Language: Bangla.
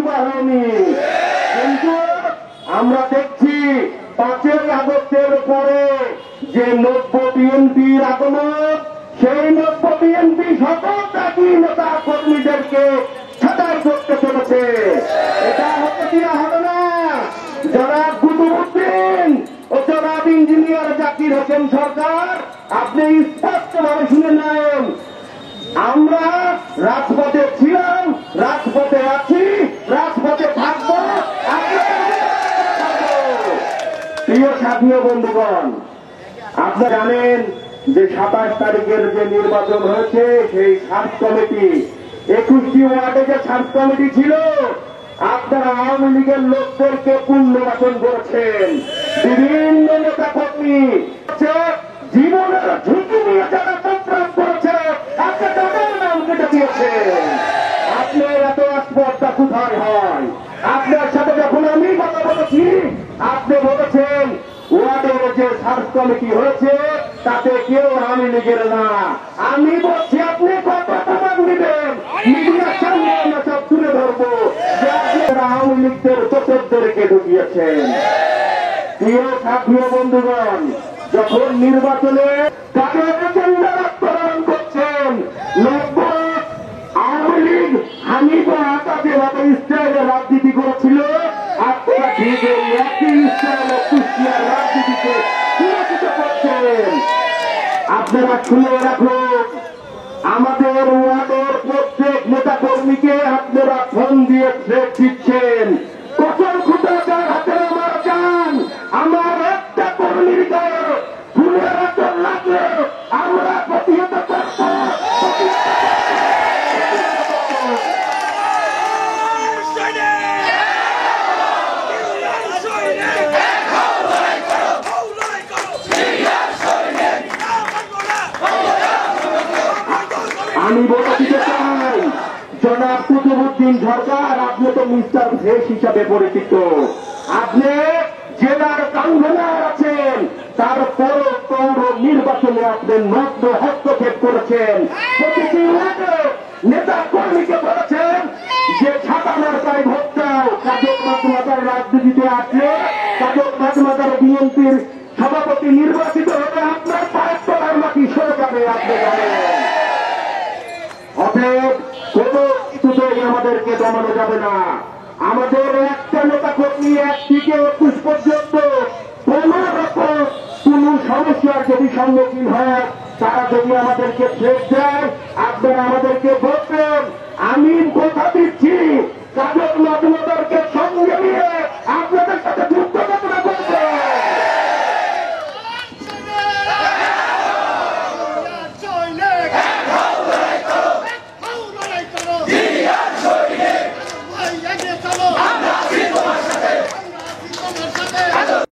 যুবা হয়নি, কিন্তু আমরা দেখছি 5ই আগস্টের পরে যে নব্য বিএনপির আগমন, সেই নব্য বিএনপি সকল জাতি নেতা কর্মীদেরকে ছাঁটাই করতে চলেছে। এটা হতে দেওয়া হবে না। জনাব কুতুবউদ্দিন ও জনাব ইঞ্জিনিয়ার জাকির হোসেন সরকার, আপনি স্পষ্টভাবে শুনে নেন, আমরা রাজপথে ছিলাম, রাজপথে আছি, রাজপথে থাকবো। প্রিয় সাথী ও বন্ধুগণ, আপনারা জানেন যে 27 তারিখের যে নির্বাচন হয়েছে, সেই সার্চ কমিটি 21টি ওয়ার্ডে যে সার্চ কমিটি ছিল, আপনারা আওয়ামী লীগের লোকদেরকে পুনর্বাচন করেছেন। বিভিন্ন নেতা কর্মী জীবনের ঝুঁকি নিয়ে যারা সংগ্রাম করেছে, আপনি তাদের নাম কেটে দিয়েছেন। আপনার এত স্পর্ধা কোথায় হয়? আপনার সাথে যখন আমি কথা বলেছি, আপনি বলেছেন ওয়ার্ডের যে সার্চ কমিটি হয়েছে তাতে কেউ আওয়ামী লীগের না। আমি বলছি আপনি কত প্রমাণ দিবেন? মিডিয়ার সামনে আমরা সব তুলে ধরবো যে আপনারা আওয়ামী লীগদের চোখদেরকে ঢুকিয়েছেন। প্রিয় সাথী ও বন্ধুগণ, যখন নির্বাচনে তাদের এজেন্ডা বাস্তবায়ন করছেন, আওয়ামী লীগ হানিফ আজাদের মতো স্টাইলে রাজনীতি করেছিল, আপনারা ঠিক এই একই স্টাইলে কুষ্টিয়ার রাজনীতিকে সুরক্ষিত করছেন। আপনারা শুনে রাখুন, আমাদের ওয়ার্ডের প্রত্যেক নেতা কর্মীকে আপনারা ফোন দিয়ে থ্রেট দিচ্ছেন। কখন খুঁটে যার হাতে আমার যান, আমার একটা কর্মীর গায়ে ফুলের আচর লাগলে আমরা প্রতিহত করব। আমি বলে দিতে চাই, জনাব কুতুবউদ্দিন সরকার, আপনি তো মিস্টার ফ্রেশ হিসাবে পরিচিত। আপনি জেলার কনভেনর আছেন, তারপর পৌর নির্বাচনে আপনি নগ্ন হস্তক্ষেপ করেছেন। প্রতিটি ওয়ার্ডে নেতা কর্মীকে বলেছেন যে ছাপানোর প্রায় ভোট দাও। কাজক মাঝমাতার রাজনীতিতে আসলে কাজক মাঝমাতার বিএনপির সভাপতি নির্বাচিত হলে আপনার পায়ের তলার মাটি সরে যাবে, আপনি জানেন। অতএব কোন কিছুতেই আমাদেরকে দমানো যাবে না। আমাদের একটা নেতা কর্মী 1 থেকে 21 পর্যন্ত কোন রকম কোন সমস্যার যদি সম্মুখীন হয়, তারা যদি আমাদেরকে থ্রেট দেয়, আপনারা আমাদেরকে বলবেন। আমি কথা দিচ্ছি, কাজক